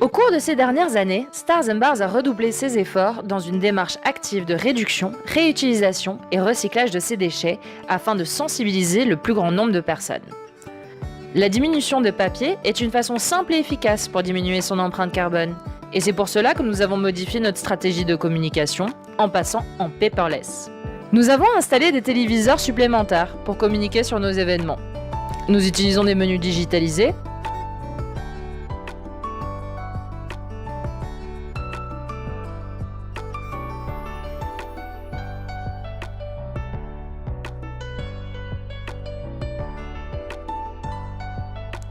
Au cours de ces dernières années, Stars & Bars a redoublé ses efforts dans une démarche active de réduction, réutilisation et recyclage de ces déchets afin de sensibiliser le plus grand nombre de personnes. La diminution de papier est une façon simple et efficace pour diminuer son empreinte carbone. Et c'est pour cela que nous avons modifié notre stratégie de communication en passant en paperless. Nous avons installé des téléviseurs supplémentaires pour communiquer sur nos événements. Nous utilisons des menus digitalisés,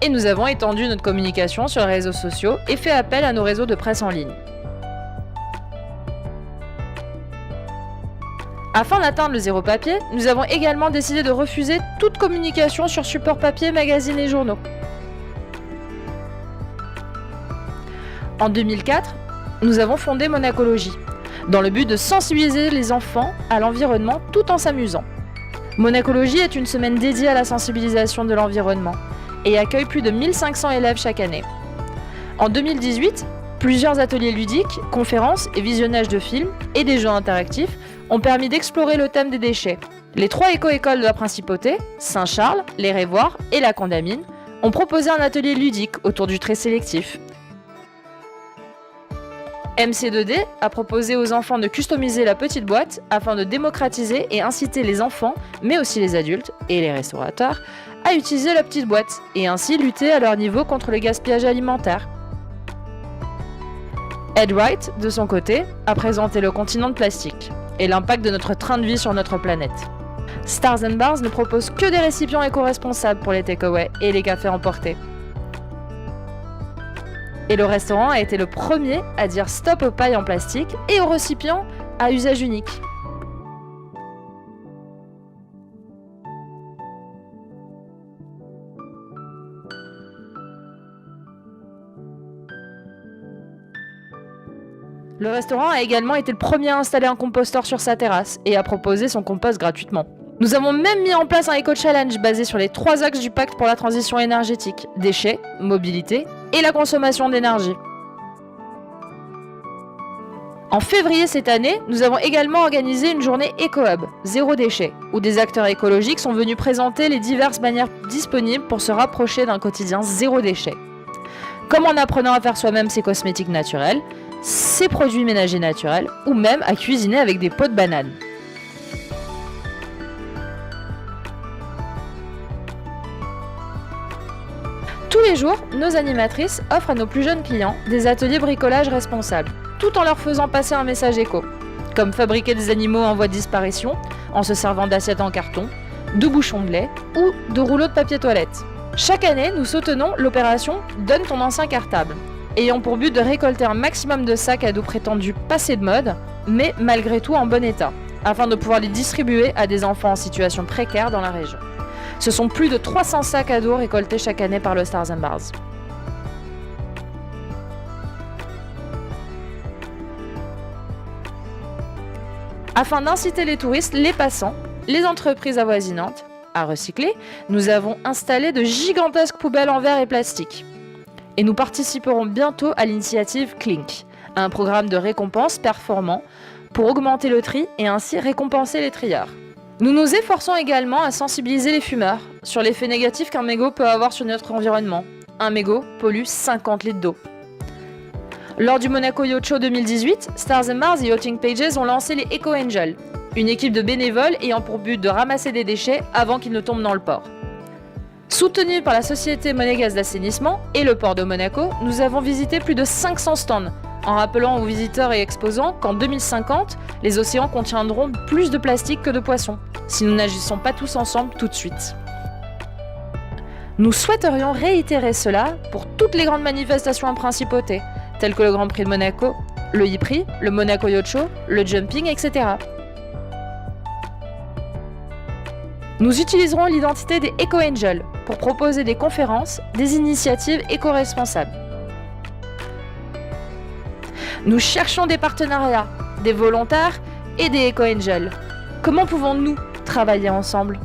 et nous avons étendu notre communication sur les réseaux sociaux et fait appel à nos réseaux de presse en ligne. Afin d'atteindre le zéro papier, nous avons également décidé de refuser toute communication sur support papier, magazines et journaux. En 2004, nous avons fondé Monacologie, dans le but de sensibiliser les enfants à l'environnement tout en s'amusant. Monacologie est une semaine dédiée à la sensibilisation de l'environnement et accueille plus de 1500 élèves chaque année. En 2018, plusieurs ateliers ludiques, conférences et visionnages de films et des jeux interactifs ont permis d'explorer le thème des déchets. Les 3 éco-écoles de la Principauté, Saint-Charles, les Révoirs et la Condamine, ont proposé un atelier ludique autour du tri sélectif. MC2D a proposé aux enfants de customiser la petite boîte afin de démocratiser et inciter les enfants, mais aussi les adultes et les restaurateurs, à utiliser la petite boîte et ainsi lutter à leur niveau contre le gaspillage alimentaire. Ed Wright, de son côté, a présenté le continent de plastique et l'impact de notre train de vie sur notre planète. Stars & Bars ne propose que des récipients éco-responsables pour les takeaways et les cafés emportés. Et le restaurant a été le premier à dire stop aux pailles en plastique et aux récipients à usage unique. Le restaurant a également été le premier à installer un composteur sur sa terrasse et à proposer son compost gratuitement. Nous avons même mis en place un éco-challenge basé sur les 3 axes du pacte pour la transition énergétique: déchets, mobilité et la consommation d'énergie. En février cette année, nous avons également organisé une journée Eco-Hub, zéro déchet, où des acteurs écologiques sont venus présenter les diverses manières disponibles pour se rapprocher d'un quotidien zéro déchet. Comme en apprenant à faire soi-même ses cosmétiques naturels, ses produits ménagers naturels, ou même à cuisiner avec des pots de bananes. Tous les jours, nos animatrices offrent à nos plus jeunes clients des ateliers bricolage responsables, tout en leur faisant passer un message éco, comme fabriquer des animaux en voie de disparition en se servant d'assiettes en carton, de bouchons de lait ou de rouleaux de papier toilette. Chaque année, nous soutenons l'opération Donne ton ancien cartable, ayant pour but de récolter un maximum de sacs à dos prétendus passés de mode, mais malgré tout en bon état, afin de pouvoir les distribuer à des enfants en situation précaire dans la région. Ce sont plus de 300 sacs à dos récoltés chaque année par le Stars & Bars. Afin d'inciter les touristes, les passants, les entreprises avoisinantes à recycler, nous avons installé de gigantesques poubelles en verre et plastique. Et nous participerons bientôt à l'initiative Clink, un programme de récompense performant pour augmenter le tri et ainsi récompenser les trieurs. Nous nous efforçons également à sensibiliser les fumeurs sur l'effet négatif qu'un mégot peut avoir sur notre environnement. Un mégot pollue 50 litres d'eau. Lors du Monaco Yacht Show 2018, Stars & Bars et Yachting Pages ont lancé les Eco Angels, une équipe de bénévoles ayant pour but de ramasser des déchets avant qu'ils ne tombent dans le port. Soutenus par la société monégasque d'assainissement et le port de Monaco, nous avons visité plus de 500 stands, en rappelant aux visiteurs et exposants qu'en 2050, les océans contiendront plus de plastique que de poissons, si nous n'agissons pas tous ensemble tout de suite. Nous souhaiterions réitérer cela pour toutes les grandes manifestations en principauté, telles que le Grand Prix de Monaco, le e-Prix, le Monaco Yacht Show, le jumping, etc. Nous utiliserons l'identité des Eco Angels pour proposer des conférences, des initiatives éco-responsables. Nous cherchons des partenariats, des volontaires et des Eco Angels. Comment pouvons-nous travailler ensemble ?